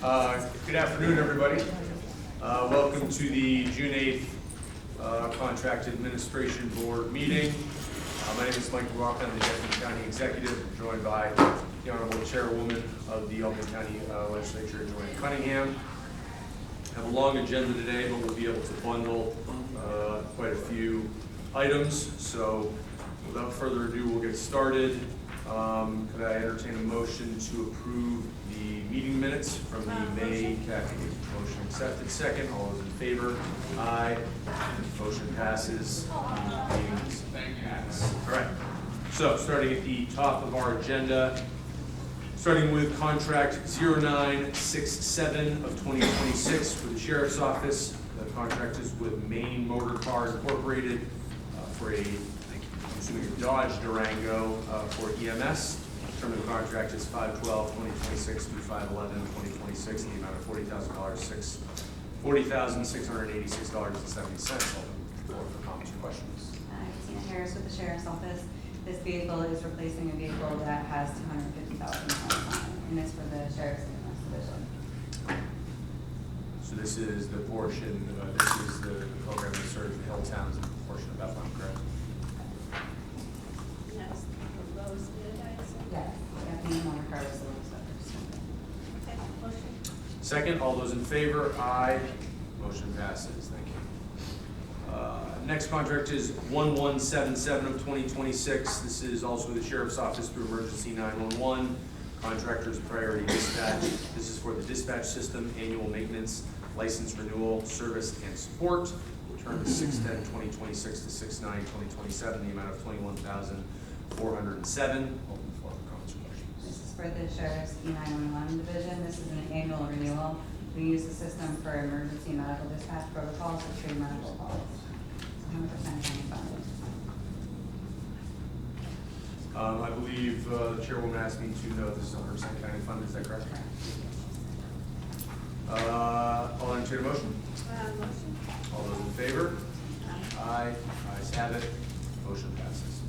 Good afternoon, everybody. Welcome to the June 8th Contract Administration Board meeting. My name is Michael Rock. I'm the Albany County Executive, joined by the Honorable Chairwoman of the Albany County Legislature, Joanne Cunningham. I have a long agenda today, but we'll be able to bundle quite a few items. So without further ado, we'll get started. Could I entertain a motion to approve the meeting minutes from the May CAC meeting? Motion accepted. Second. All those in favor? Aye. Motion passes. Meetings. All right. So starting at the top of our agenda, starting with contract 0967 of 2026 for the Sheriff's Office. The contract is with Maine Motor Car Incorporated for a Dodge Durango for EMS. Term of the contract is 5/12/2026 through 5/11/2026 in the amount of $40,686.70. For comments or questions. Tina Harris with the Sheriff's Office. This vehicle is replacing a vehicle that has 250,000 miles on it, and it's for the Sheriff's EMS division. So this is the portion, this is the program that serves the hill towns and the portion of Bethlehem, correct? Yes, Rose did, I assume. Yes, Bethany Motor Car is the one that's Okay, motion. Second, all those in favor? Aye. Motion passes. Thank you. Next contract is 1177 of 2026. This is also the Sheriff's Office through Emergency 911. Contractor's Priority Dispatch. This is for the dispatch system, annual maintenance, license renewal, service, and support. Term is 6/10/2026 to 6/9/2027, the amount of $21,407. Open the floor for comments or questions. This is for the Sheriff's E911 division. This is an annual renewal. We use the system for emergency medical dispatch protocols for true medical calls. It's 100% county funded. I believe the chairwoman asked me to know this is 100% county funded. Is that correct? I'll entertain a motion. Motion. All those in favor? Aye. Ayes have it. Motion passes.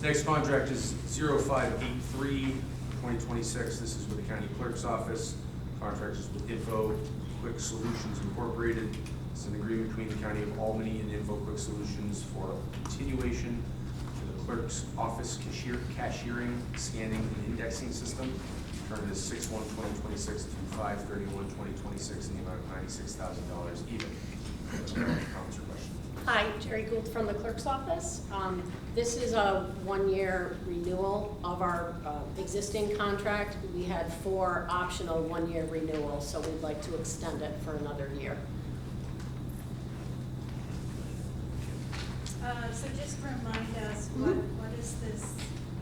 Next contract is 0583 2026. This is with the County Clerk's Office. Contract is with Info Quick Solutions Incorporated. It's an agreement between the County of Albany and Info Quick Solutions for continuation to the Clerk's Office cashiering, scanning, and indexing system. Term is 6/1/2026 through 5/31/2026 in the amount of $96,000 even. Comments or questions? Hi, Jerry Gould from the Clerk's Office. This is a one-year renewal of our existing contract. We had 4 optional one-year renewals, so we'd like to extend it for another year. So just remind us, what is this,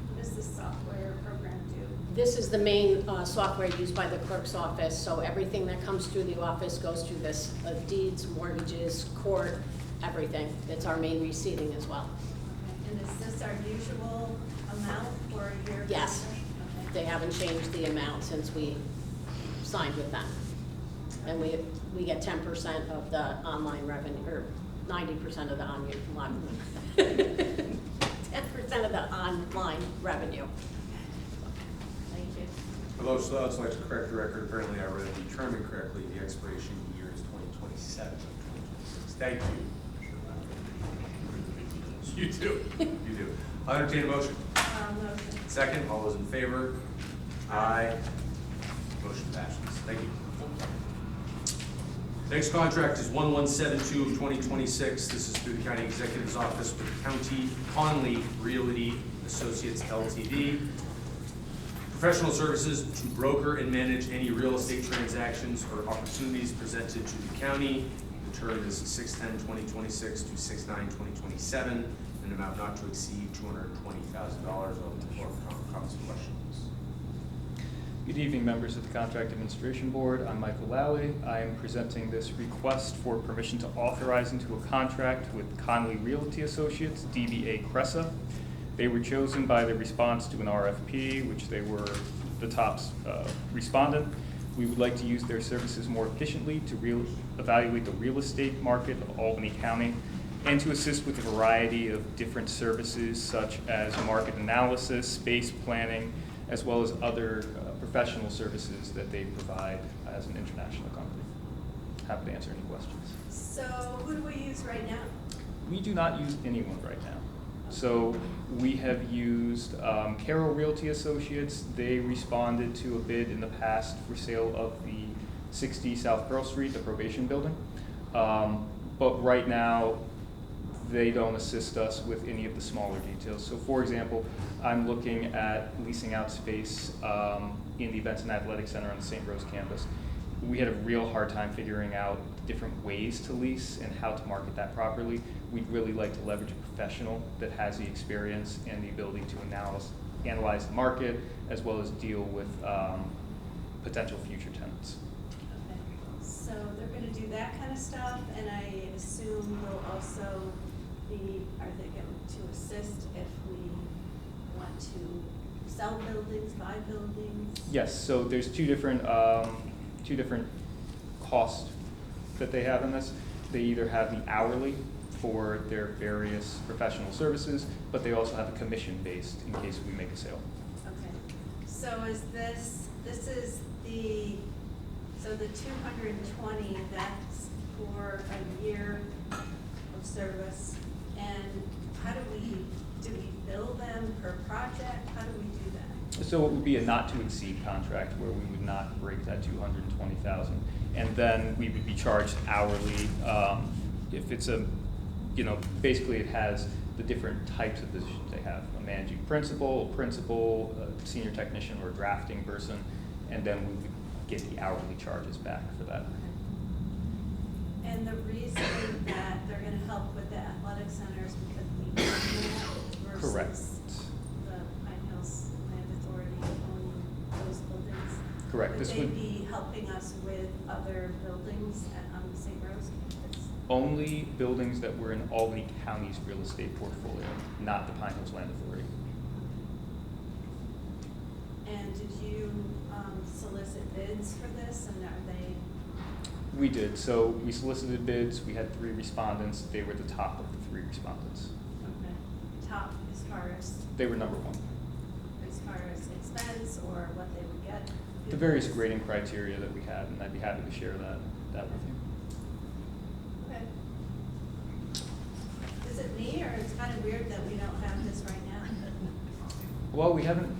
what does this software program do? This is the main software used by the Clerk's Office, so everything that comes through the office goes through this, deeds, mortgages, court, everything. It's our main receiving as well. Okay. And is this our usual amount for a year? Yes. Okay. They haven't changed the amount since we signed with them. And we get 10% of the online revenue, or 90% of the online, 10% of the online revenue. Thank you. Although I'd like to correct the record, apparently I read the term incorrectly. The expiration year is 2027 of 2026. Thank you. You do. You do. I'll entertain a motion. Motion. Second, all those in favor? Aye. Motion passes. Thank you. Next contract is 1172 of 2026. This is through the County Executive's Office with County Conley Realty Associates LTD. Professional services to broker and manage any real estate transactions or opportunities presented to the county. The term is 6/10/2026 to 6/9/2027, an amount not to exceed $220,000. Open the floor for comments and questions. Good evening, members of the Contract Administration Board. I'm Michael Lally. I am presenting this request for permission to authorize into a contract with Conley Realty Associates, DBA Cressa. They were chosen by the response to an RFP, which they were the top respondent. We would like to use their services more efficiently to evaluate the real estate market of Albany County and to assist with a variety of different services such as market analysis, space planning, as well as other professional services that they provide as an international company. Happy to answer any questions. So who do we use right now? We do not use anyone right now. So we have used Carroll Realty Associates. They responded to a bid in the past for sale of the 60 South Pearl Street, the probation building. But right now, they don't assist us with any of the smaller details. So for example, I'm looking at leasing out space in the Events and Athletic Center on the St. Rose campus. We had a real hard time figuring out different ways to lease and how to market that properly. We'd really like to leverage a professional that has the experience and the ability to analyze the market, as well as deal with potential future tenants. Okay, so they're gonna do that kind of stuff, and I assume they'll also are they going to assist if we want to sell buildings, buy buildings? Yes, so there's two different costs that they have in this. They either have the hourly for their various professional services, but they also have a commission based in case we make a sale. Okay, so is this is so the 220, that's for a year of service, and how do we bill them per project? How do we do that? So it would be a not to exceed contract where we would not break that 220,000. And then we would be charged hourly. If it's basically it has the different types of positions they have: a managing principal, a senior technician, or a drafting person, and then we would get the hourly charges back for that. And the reason that they're gonna help with the athletic center is because we own that Correct. versus the Pine Hills Land Authority owning those buildings? Correct. Would This they would be helping us with other buildings on the St. Rose campus? only buildings that were in Albany County's real estate portfolio, not the Pine Hills Land Authority. And did you solicit bids for this, and are they? We did. So we solicited bids. We had 3 respondents. They were the top of the 3 respondents. Okay. Top as far as They were number 1. expense or what they would get? The various grading criteria that we had, and I'd be happy to share that with you. Okay. Is it me, or it's kind of weird that we don't have this right now? Well, we haven't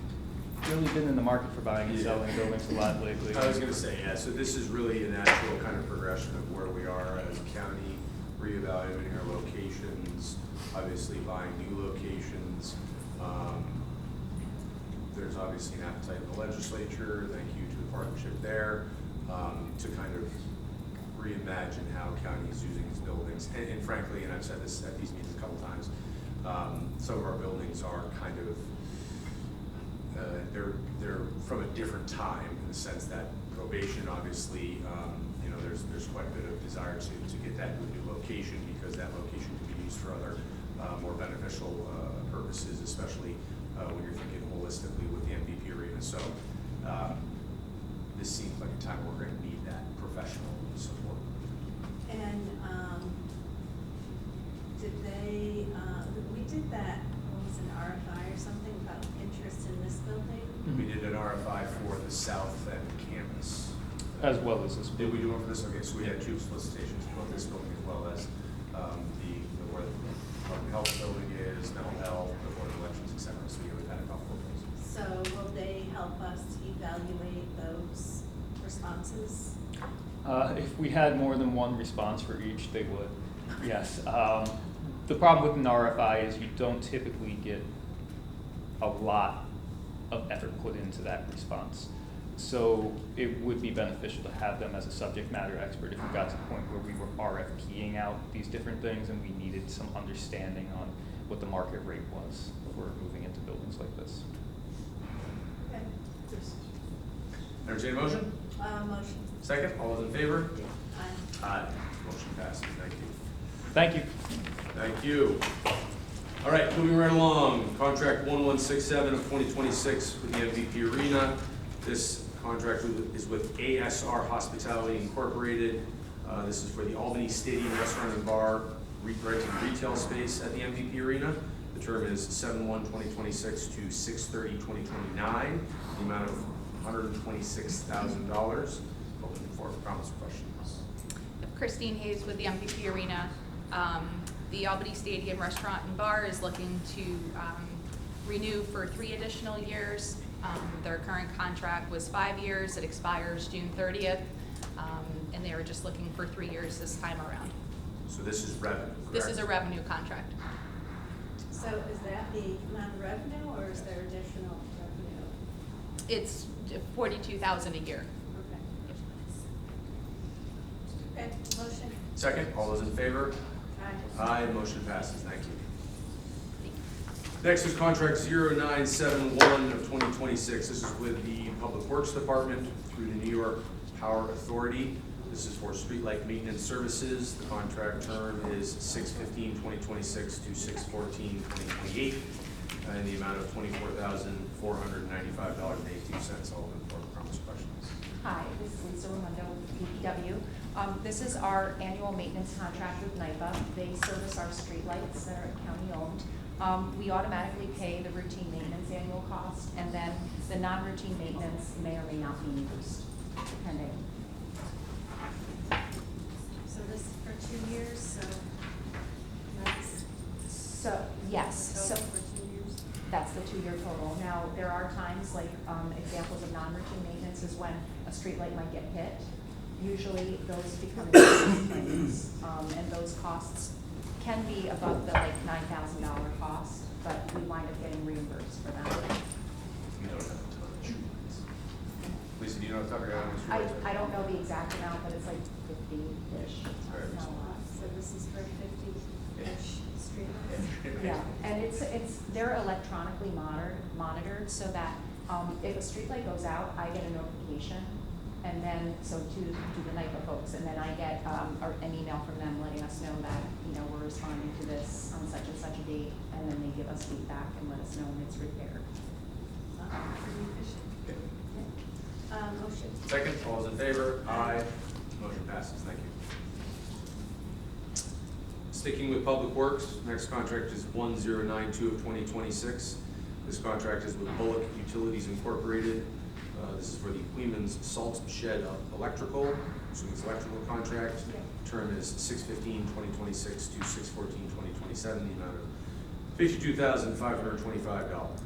really been in the market for buying and selling buildings a lot lately. I was gonna say, yeah, so this is really a natural kind of progression of where we are as a county, reevaluating our locations, obviously buying new locations. There's obviously an appetite in the legislature, thank you to the partnership there, to kind of reimagine how county is using its buildings. And frankly, and I've said this at these meetings a couple times, some of our buildings are kind of, they're from a different time in the sense that probation, obviously, there's quite a bit of desire to get that to a new location, because that location can be used for other more beneficial purposes, especially when you're thinking holistically with the MVP arena. So this seems like a time where we're going to need that professional support. And we did that, what was it, an RFI or something about interest in this building? We did an RFI for the South End campus. As well as this. Did we do one for this? Okay, so we had 2 solicitations for this building as well as where the public health building is, mental health, the board of elections, et cetera. So we've had a couple of those. So will they help us evaluate those responses? If we had more than 1 response for each, they would. Yes. The problem with an RFI is you don't typically get a lot of effort put into that response. So it would be beneficial to have them as a subject matter expert if we got to the point where we were RFPing out these different things and we needed some understanding on what the market rate was for moving into buildings like this. Okay. Entertained motion? Motion. Second, all those in favor? Aye. Aye. Motion passes, thank you. Thank you. Thank you. All right, moving right along, contract 1167 of 2026 with the MVP Arena. This contract is with ASR Hospitality Incorporated. This is for the Albany Stadium Restaurant and Bar, renting retail space at the MVP Arena. The term is 7/1/2026 to 6/30/2029, the amount of $126,000. Open for comments or questions. Christine Hayes with the MPP Arena. The Albany Stadium Restaurant and Bar is looking to renew for 3 additional years. Their current contract was 5 years. It expires June 30th. And they were just looking for 3 years this time around. So this is revenue, correct? This is a revenue contract. So is that the amount of revenue, or is there additional revenue? It's $42,000 a year. Okay. Okay, motion? Second, all those in favor? Aye. Aye, motion passes, thank you. Next is contract 0971 of 2026. This is with the Public Works Department through the New York Power Authority. This is for streetlight maintenance services. The contract term is 6/15/2026 to 6/14/2028, in the amount of $24,495.82. I'll open for comments or questions. Hi, this is Lisa Ramundo with DPW. This is our annual maintenance contract with NYPA. They service our streetlights that are county-owned. We automatically pay the routine maintenance annual cost, and then the non-routine maintenance may or may not be used, depending. So this is for 2 years, so that's So, yes, so total for 2 years? that's the 2-year total. Now, there are times, like, examples of non-routine maintenance is when a streetlight might get hit. Usually, those become insurance claims, and those costs can be above the, like, $9,000 cost, but we wind up getting reimbursed for that. You don't have to touch. Lisa, do you know off the top of your head? how much I don't know the exact amount, but it's like 50-ish. Very Not a lot. So this is for 50-ish streetlights? Yeah, and they're electronically monitored so that, if a streetlight goes out, I get a notification. And then, so to the NYPA folks, and then I get, an email from them letting us know that, we're responding to this on such and such a date, and then they give us feedback and let us know when it's repaired. Pretty efficient. Motion? Second, all those in favor? Aye. Motion passes, thank you. Sticking with Public Works, next contract is 1092 of 2026. This contract is with Bullock Utilities Incorporated. This is for the Queens Salt Shed Electrical, so it's electrical contract. Term is 6/15/2026 to 6/14/2027, the amount of $52,525.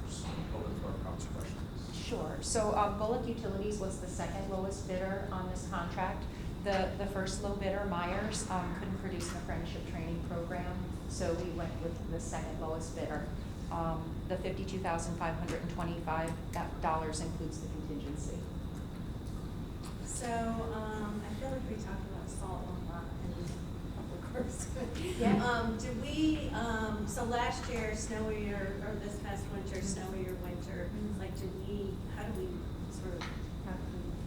Open for comments or questions. Sure, so Bullock Utilities was the second lowest bidder on this contract. The first low bidder, Myers, couldn't produce an apprenticeship training program, so we went with the second lowest bidder. The $52,525 includes the contingency. So, I feel like we talked about salt a lot in Public Works. Yeah. Did we, so last year, snowy or this past winter, snowy or winter, like, how do we sort of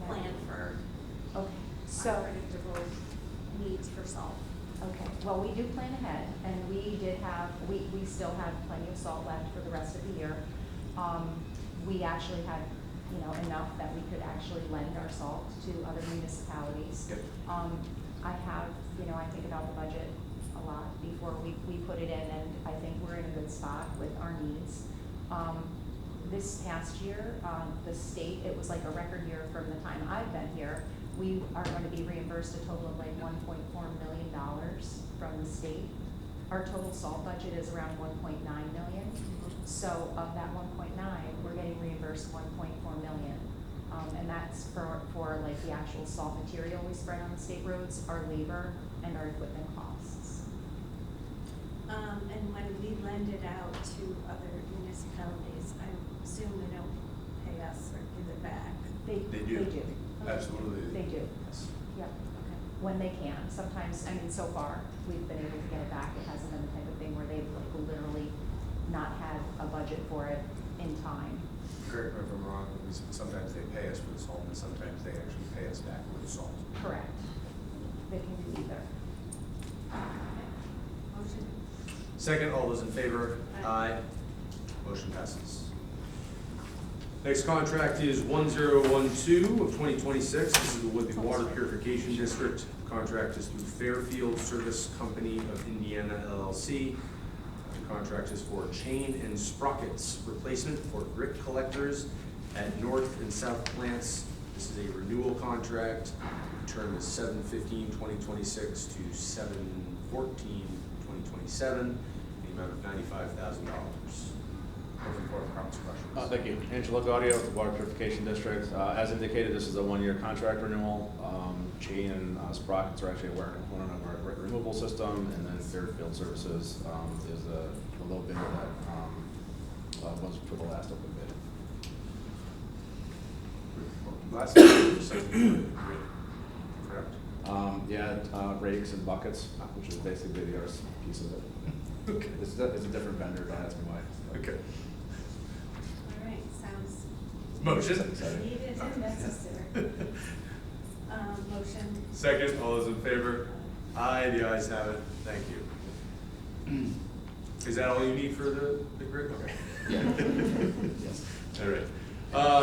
plan for Okay, so. unpredictable needs for salt? Okay, well, we do plan ahead, and we still have plenty of salt left for the rest of the year. We actually had, enough that we could actually lend our salt to other municipalities. Yep. I think about the budget a lot before we put it in, and I think we're in a good spot with our needs. This past year, the state, it was like a record year from the time I've been here. We are going to be reimbursed a total of like $1.4 million from the state. Our total salt budget is around $1.9 million. So of that 1.9, we're getting reimbursed 1.4 million. And that's for like the actual salt material we spread on the state roads, our labor, and our equipment costs. And when we lend it out to other municipalities, I assume they don't pay us or give it back. They do. They do. Absolutely. They do. Yes. Yep. When they can. Sometimes, so far, we've been able to get it back. It hasn't been the type of thing where they've like literally not had a budget for it in time. Correct me if I'm wrong, sometimes they pay us for the salt, and sometimes they actually pay us back with the salt. Correct. They can do either. Motion? Second, all those in favor? Aye. Motion passes. Next contract is 1012 of 2026. This is with the Water Purification District. The contract is through Fairfield Service Company of Indiana, LLC. The contract is for chain and sprockets replacement for grit collectors at North and South plants. This is a renewal contract. Term is 7/15/2026 to 7/14/2027, the amount of $95,000. Open for comments or questions. Thank you. Angelo Gaudio with the Water Purification District. As indicated, this is a one-year contract renewal. Chain and sprockets are actually a wear component of our grit removal system, and then Fairfield Services is a low bidder that was for the last open bid. Last time, correct? Rakes and buckets, which is basically the other piece of it. Okay. It's a different vendor, don't ask me why. Okay. All right, sounds Motion. needed and necessary. Motion. Second, all those in favor? Aye, the ayes have it. Thank you. Is that all you need for the grid? Okay. Yes. All right.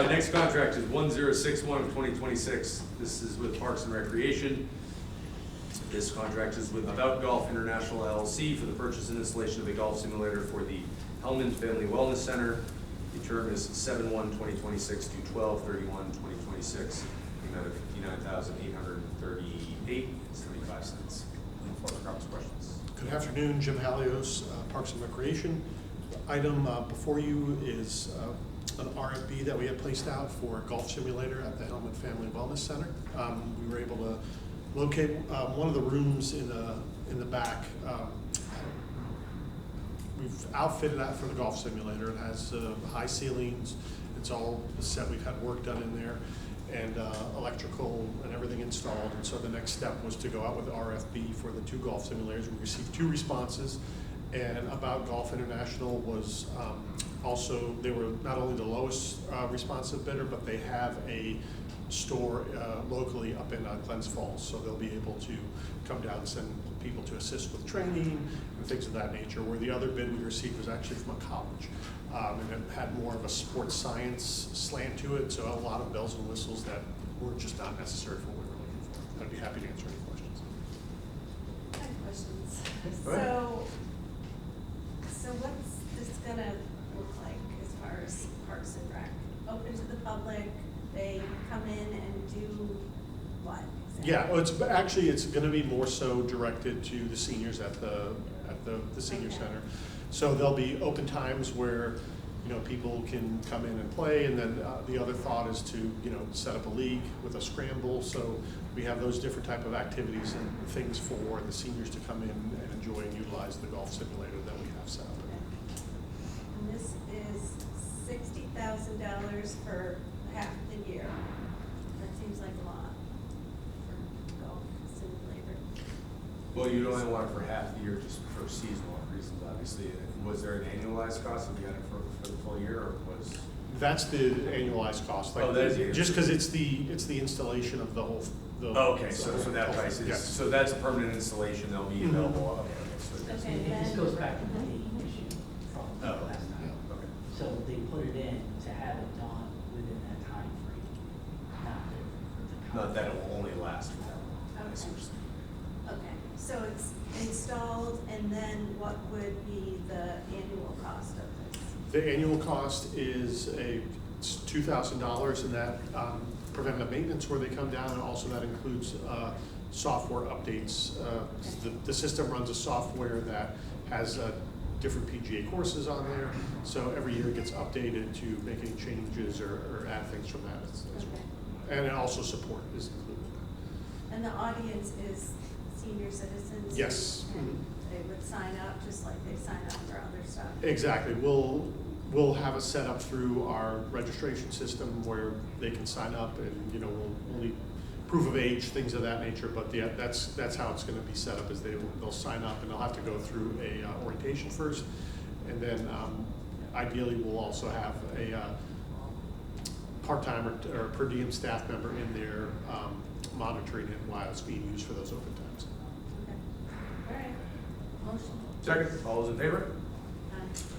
Next contract is 1061 of 2026. This is with Parks and Recreation. This contract is with About Golf International LLC for the purchase and installation of a golf simulator for the Hellman Family Wellness Center. The term is 7/1/2026 to 12/31/2026. The amount of $59,838.75. Any further comments or questions? Good afternoon, Jim Halios, Parks and Recreation. Item before you is an RFP that we had placed out for a golf simulator at the Hellman Family Wellness Center. We were able to locate one of the rooms in the back. We've outfitted that for the golf simulator. It has high ceilings. It's all set. We've had work done in there, and electrical and everything installed. And so the next step was to go out with RFP for the two golf simulators. We received 2 responses, and About Golf International was also, they were not only the lowest responsive bidder, but they have a store locally up in Glens Falls, so they'll be able to come down and send people to assist with training and things of that nature, where the other bid we received was actually from a college. And it had more of a sports science slant to it, so a lot of bells and whistles that were just not necessary for what we were looking for. I'd be happy to answer any questions. I have questions. Go ahead. So what's this gonna look like as far as Parks and Rec? Open to the public, they come in and do what? exactly? Yeah, well, it's going to be more so directed to the seniors at the senior Okay. center. So there'll be open times where, people can come in and play, and then the other thought is to, set up a league with a scramble. So we have those different type of activities and things for the seniors to come in and enjoy and utilize the golf simulator that we have set up. And this is $60,000 for half the year. That seems like a lot for golf simulator. Well, you'd only want it for half the year, just for seasonal reasons, obviously. Was there an annualized cost if you had it for the full year, or was? That's the annualized cost. Oh, that is the- Just because it's the installation of the whole. Okay, so that price is, Yes. so that's a permanent installation, they'll be Mhm. available, okay, so that's. Okay. This goes back to the dating issue from Oh, last time. okay. So they put it in to have it done within that time frame, Not that it will only last for that long. I see what you're saying. Okay, so it's installed, and then what would be the annual cost of this? The annual cost is it's $2,000, and that preventative maintenance where they come down, and also that includes software updates. The system runs a software that has different PGA courses on there, so every year it gets updated to make any changes or add things from that as well. Okay. And it also support is included. And the audience is senior citizens? Yes. And Mhm. they would sign up just like they sign up for other stuff? Exactly. We'll have a set up through our registration system where they can sign up, and we'll need proof of age, things of that nature. But that's how it's going to be set up. Is they'll sign up, and they'll have to go through a orientation first, and then ideally we'll also have a part-time or per diem staff member in there monitoring it while it's being used for those open times. Okay, all right. Motion? Second, all those in favor?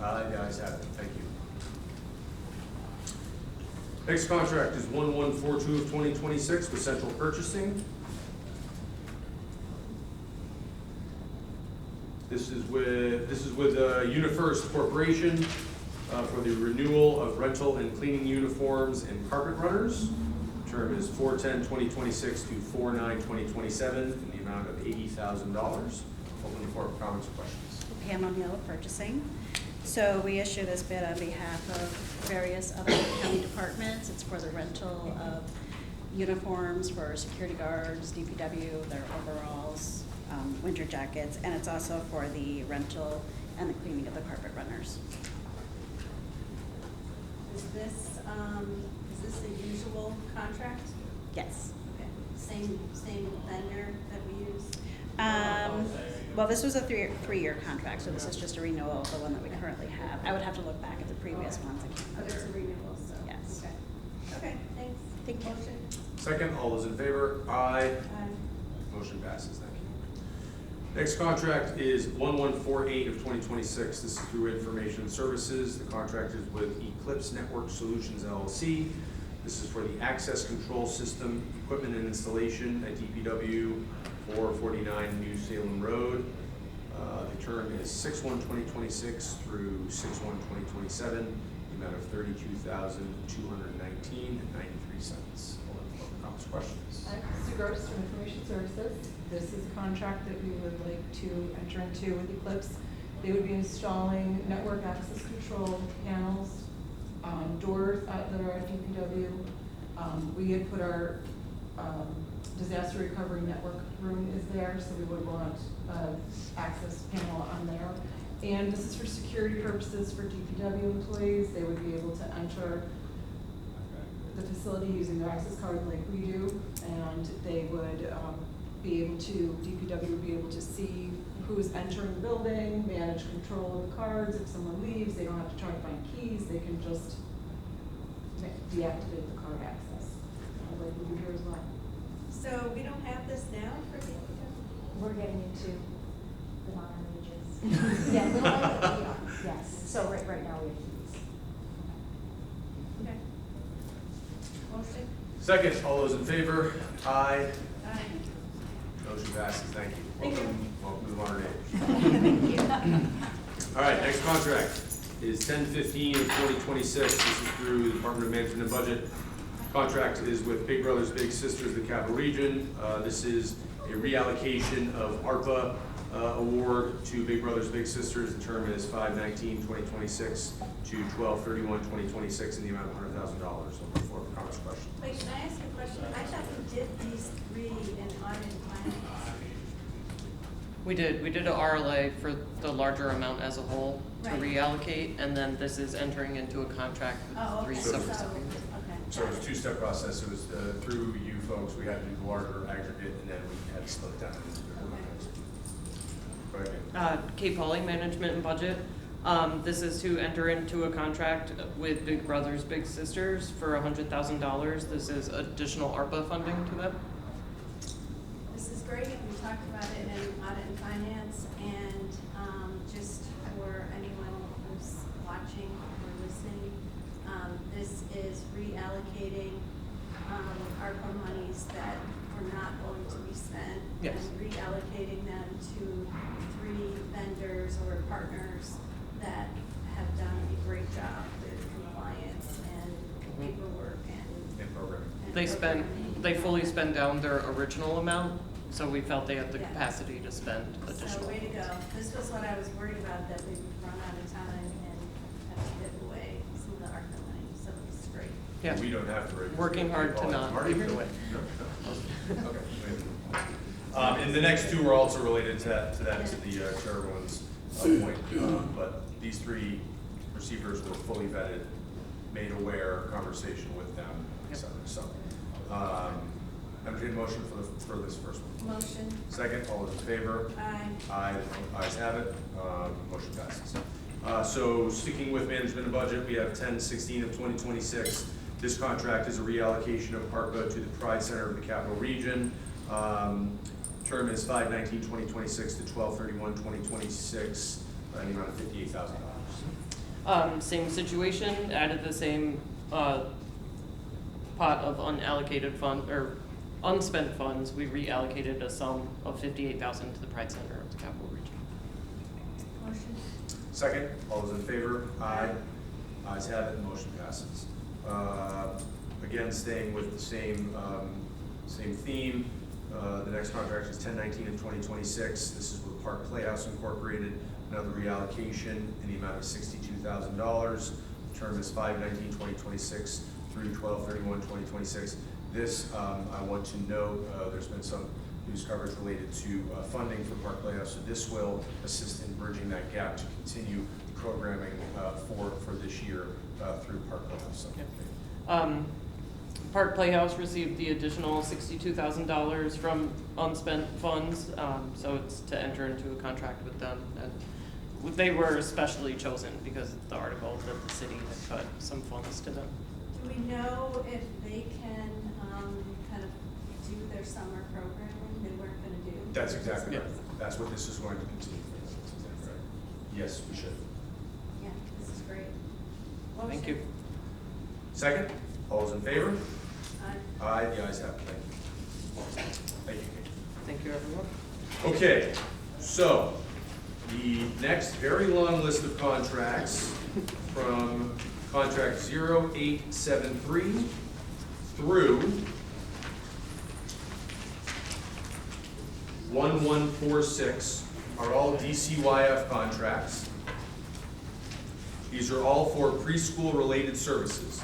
Aye. The ayes have it, thank you. Next contract is 1142 of 2026 with Central Purchasing. This This is with UniFirst Corporation for the renewal of rental and cleaning uniforms and carpet runners. Term is 4/10/2026 to 4/9/2027 in the amount of $80,000. Open the floor for comments or questions. Pam O'Neill of Purchasing. So we issue this bid on behalf of various other county departments. It's for the rental of uniforms for security guards, DPW, their overalls, winter jackets, and it's also for the rental and the cleaning of the carpet runners. Is this a usual contract? Yes. Okay, same vendor that we use? Well, this was a three-year contract, so this is just a renewal of the one that we currently have. I would have to look back at the previous ones. I can't Oh, there's a remember. renewal, so. Yes. Okay, thanks. Thank you. Motion? Second, all those in favor? Aye. Aye. Motion passes, thank you. Next contract is 1148 of 2026. This is through Information Services. The contract is with Eclipse Network Solutions LLC. This is for the access control system, equipment and installation at DPW 449 New Salem Road. The term is 6/1/2026 through 6/1/2027, the amount of $32,219.93. Comments, questions? Sue Gross from Information Services. This is a contract that we would like to enter into with Eclipse. They would be installing network access control panels, doors that are at DPW. We had put our disaster recovery network room is there, so we would want access panel on there. And this is for security purposes for DPW employees. They would be able to enter the facility using their access card like we do, and they would be able to, DPW would be able to see who's entering the building, manage control of the cards. If someone leaves, they don't have to try to find keys, they can just deactivate the card access, like we do here as well. So we don't have this now for DPW? We're getting into the modern ages. Yeah, we are, yes. So right now we have keys. Okay. Motion? Second, all those in favor? Aye. Aye. Motion passes, thank you. Thank you. Welcome to the modern age. All right, next contract is 10/15 of 2026. This is through the Department of Management and Budget. Contract is with Big Brothers Big Sisters, the Capital Region. This is a reallocation of ARPA award to Big Brothers Big Sisters. The term is 5/19/2026 to 12/31/2026 in the amount of $100,000. Open the floor for comments, questions. Wait, can I ask a question? I thought we did these three in audit and finance. We did an RLA for the larger amount as a whole to Right. reallocate, and then this is entering into a contract Oh, with okay, three so, separate. okay. So it was a two-step process. It was through you folks, we had to do the larger aggregate, and then we had to split it down into Go ahead. Kate Pauley, Management and Budget. This is to enter into a contract with Big Brothers Big Sisters for $100,000. This is additional ARPA funding to them. This is great, we talked about it in audit and finance, and just for anyone who's watching or listening, this is reallocating ARPA monies that were not going to be spent. Yes. And reallocating them to three vendors or partners that have done a great job with compliance and paperwork and. In programming. and They fully spend down their original amount, so we felt they had the Yeah. capacity to spend So additional. way to go. This was what I was worried about, that we'd run out of time and have to give away some of the ARPA money, so this is great. Yeah. We don't have to. right? Working hard to not Marty, give it you- away. No. Okay. And the next two are also related to that, to the chairwoman's point. But these three receivers were fully vetted, made aware, conversation with them, et cetera. So, entertain a motion for this first one. Motion, Second, all those in favor? aye. Aye, ayes have it, motion passes. So sticking with management and budget, we have 10/16 of 2026. This contract is a reallocation of ARPA to the Pride Center of the Capital Region. Term is 5/19/2026 to 12/31/2026, in the amount of $58,000. Same situation, added the same pot of unallocated fund, or unspent funds. We reallocated a sum of $58,000 to the Pride Center of the Capital Region. Motion. Second, all those in favor? Aye. Ayes have it, the motion passes. Again, staying with the same theme, the next contract is 10/19 of 2026. This is with Park Playhouse Incorporated, another reallocation in the amount of $62,000. The term is 5/19/2026 through 12/31/2026. This, I want to note, there's been some news coverage related to funding for Park Playhouse, so this will assist in bridging that gap to continue programming for this year through Park Playhouse. So, Park Playhouse received the additional $62,000 from unspent funds, so it's to enter into a contract with them. And they were especially chosen because of the article that the city had cut some funds to them. Do we know if they can kind of do their summer programming they weren't going to do? That's exactly Yeah. right. That's what this is going to continue. That's exactly right. Yes, we should. Yeah, this is great. Thank Motion. you. Second, all those in favor? Aye. Aye, the ayes have it. Thank you. Thank you, Kate. Thank you, everyone. Okay, so the next very long list of contracts from contract 0873 through 1146 are all DCYF contracts. These are all for preschool related services.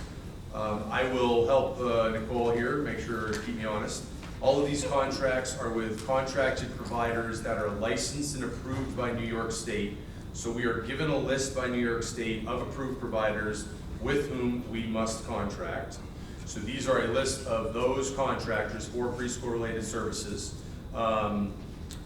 I will help Nicole here, make sure to keep me honest. All of these contracts are with contracted providers that are licensed and approved by New York State. So we are given a list by New York State of approved providers with whom we must contract. So these are a list of those contractors for preschool related services.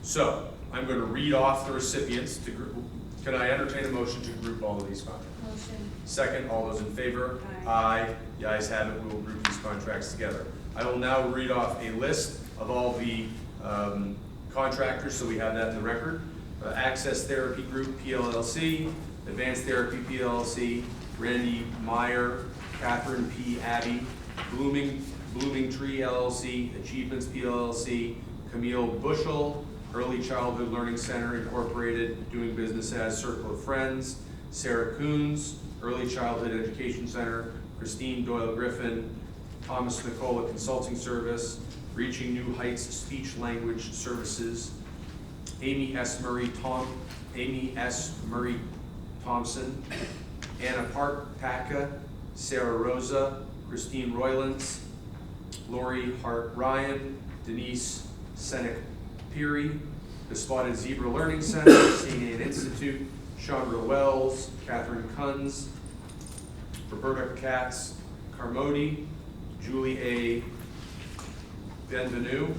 So I'm going to read off the recipients to group. Can I entertain a motion to group all of these contracts? Motion. Second, all those in favor? Aye. Aye. The ayes have it. We will group these contracts together. I will now read off a list of all the contractors, so we have that in the record. Access Therapy Group, PLLC, Advanced Therapy, PLLC, Randy Meyer, Catherine P. Abbey, Blooming Tree, LLC, Achievements, PLLC, Camille Bushel, Early Childhood Learning Center, Incorporated, doing business as Circle of Friends, Sarah Coons, Early Childhood Education Center, Christine Doyle Griffin, Thomas Nicola Consulting Service, Reaching New Heights Speech Language Services, Amy S. Murray Thompson, Anna Park Paka, Sarah Rosa, Christine Roylance, Lori Hart Ryan, Denise Senek Peary, the Spotted Zebra Learning Center, St. Anne Institute, Chandra Wells, Catherine Kunz, Roberta Katz Carmody, Julie A. Benvenu,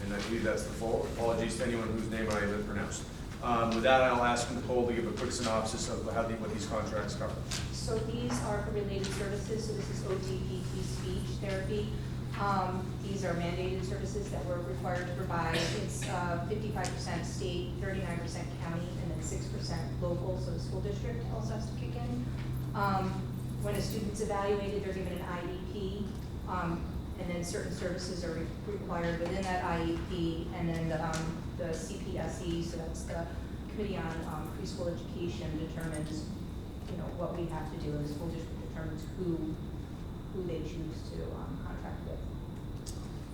and I believe that's the full. Apologies to anyone whose name I haven't pronounced. With that, I'll ask Nicole to give a quick synopsis of what these contracts cover. So these are for related services, so this is OTPT speech therapy. These are mandated services that we're required to provide. It's 55% state, 39% county, and then 6% local, so the school district also has to kick in. When a student's evaluated, they're given an IEP, and then certain services are required within that IEP, and then the CPSE, so that's the Committee on Preschool Education, determines, what we have to do, and the school district determines who they choose to contract with.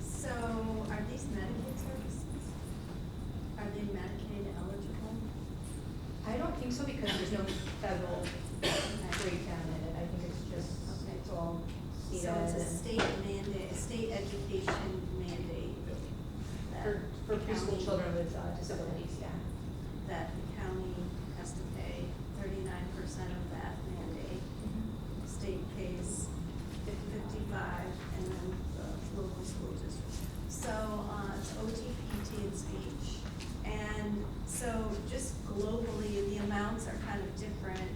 So are these Medicaid services? Are they Medicaid eligible? I don't think so, because there's no federal breakdown in it. I think it's just, it's all state So it's a ed and- state mandate, a state education mandate that for the preschool county- children with disabilities, yeah. that the county has to pay 39% of that mandate. State pays 55, and then the local school district. So it's OT, PT, and speech. And so just globally, the amounts are kind of different,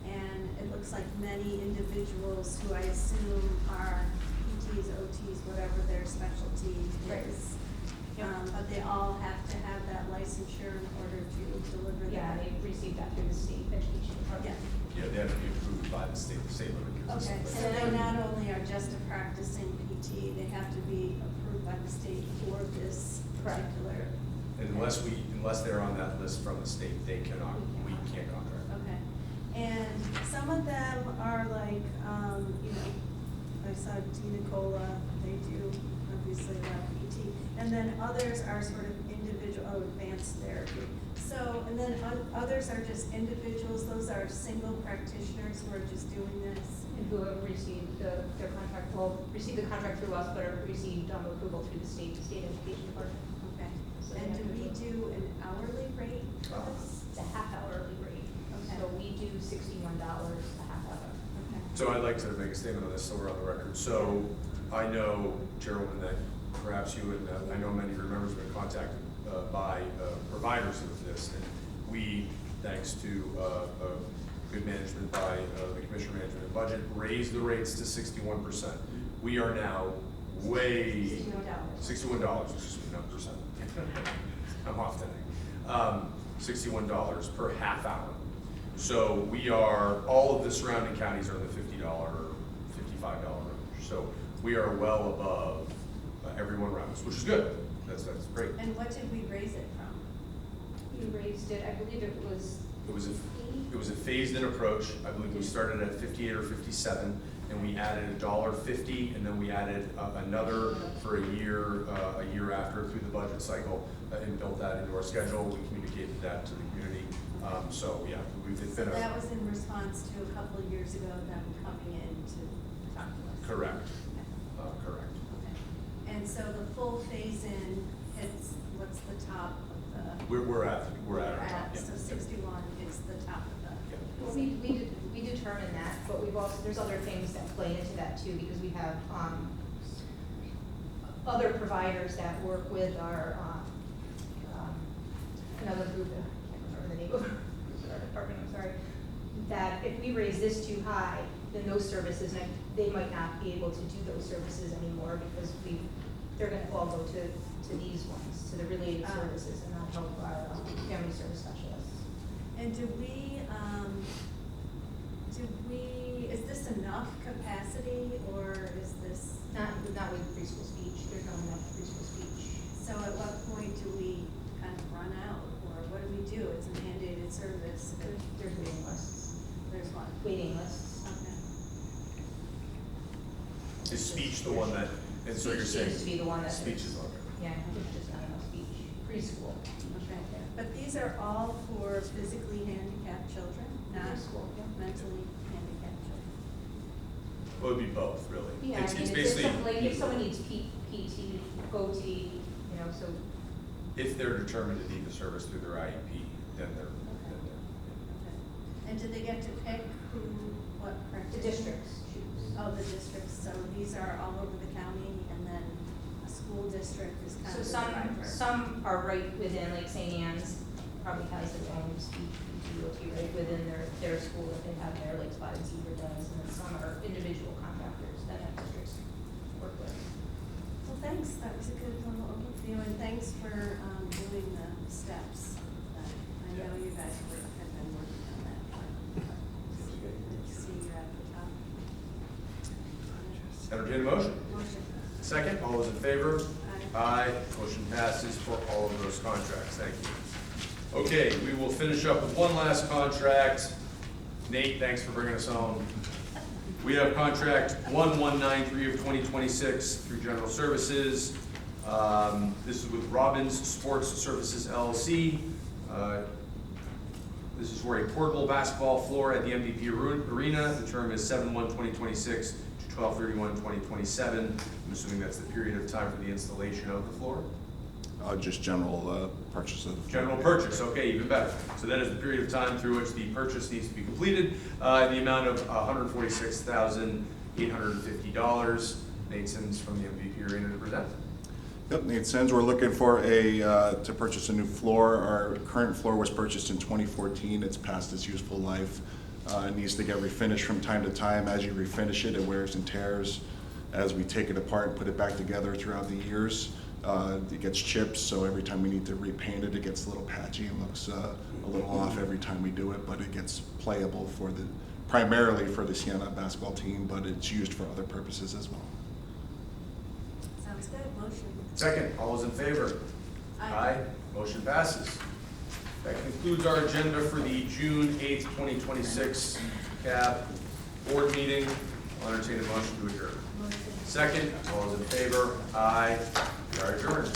and it looks like many individuals who I assume are PTs, OTs, whatever their specialty Right. is. Yep. But they all have to have that licensure in order to deliver that. Yeah, they received that through the state education department. Yeah. Yeah, they have to be approved by the state limit. Okay, so they not only are just a practicing PT, they have to be approved by the state for this Correct. particular Unless they're on that list from the state, we can't contract. Okay. And some of them are like, you know, I saw Nicola, they do obviously a lot of PT. And then others are sort of individual, advanced therapy. So, and then others are just individuals, those are single practitioners who are just doing this. And who have received their contract, well, received the contract through us, but have received approval through the state education department. Okay. So And they do have we to- do an hourly rate for this? It's a half-hourly rate. Okay. So we do $61 a half hour. Okay. So I'd like to make a statement on this, so we're on the record. So I know, Geraldine, that perhaps you and I know many of your members have been contacted by providers of this. And we, thanks to good management by the Commissioner of Management and Budget, raised the rates to 61%. We are now way $61, excuse me, not percent. I'm off today. $61 per half hour. So we are, all of the surrounding counties are in the $50 or $55 range. So we are well above everyone around us, which is good. That's great. And what did we raise it from? You raised it, I believe it was. It was a phased-in approach. I believe we started at 58 or 57, and we added $1.50, and then we added another for a year after through the budget cycle, and built that into our schedule. We communicated that to the community. So yeah, we've been That was in response to a couple of years ago, them coming in to talk to us. correct. Okay. Correct. Okay. And so the full phase-in hits, what's the top of the? We're at our top, yeah. So 61 is the top of the. Yeah. Well, we determine that, but we've also, there's other things that play into that too, because we have, other providers that work with our, another group, I can't remember the name of our department, I'm sorry, that if we raise this too high, then those services, they might not be able to do those services anymore because they're gonna all go to these ones, to the related services and not help our family service specialists. And is this enough capacity or is this? Not with preschool speech, there's not enough preschool speech. So at what point do we kind of run out or what do we do? It's a mandated service. There's waiting lists. There's one. Waiting lists. Okay. Is speech the one that, and so you're saying? Speech seems to be the one that. Speech is okay. Yeah, there's just not enough speech. Preschool. Okay. But these are all for physically handicapped children, not Preschool, yeah. mentally handicapped children. Well, it'd be both, really. Yeah, It's I mean, basically, like if someone needs PT, OT, you know, so. if they're determined to need the service through their IEP, then they're. Okay. And do they get to pick what The practitioner? districts choose. Oh, the districts, so these are all over the county, and then a school district is kind So of the some driver. are right within, like St. Anne's probably has their own speech PT, OT right within their school that they have there, like Spotted Zebra does, and then some are individual contractors that have districts work with. Well, thanks, that was a good little overview, and thanks for doing the steps. I know you guys have been working on that. Good to see you at the top. Entertain a motion? Motion. Second, all those in favor? Aye. Aye. Motion passes for all of those contracts. Thank you. Okay, we will finish up with one last contract. Nate, thanks for bringing us home. We have contract 1193 of 2026 through General Services. This is with Robbins Sports Services LLC. This is for a portable basketball floor at the MVP Arena. The term is 7/1/2026 to 12/31/2027. I'm assuming that's the period of time for the installation of the floor. Just general purchase of. General purchase, okay, even better. So that is the period of time through which the purchase needs to be completed, in the amount of $146,850. Nate Sims from the MVP Arena to present. Yep, Nate Sens, we're looking for to purchase a new floor. Our current floor was purchased in 2014. It's past its useful life. It needs to get refinished from time to time. As you refinish it, it wears and tears. As we take it apart and put it back together throughout the years, it gets chips, so every time we need to repaint it, it gets a little patchy and looks a little off every time we do it, but it gets playable primarily for the Siena basketball team, but it's used for other purposes as well. Sounds good, motion. Second, all those in favor? Aye. Motion passes. That concludes our agenda for the June 8th, 2026 CAB board meeting. I'll entertain a motion to adjourn. Second, all those in favor? Aye. We are adjourned.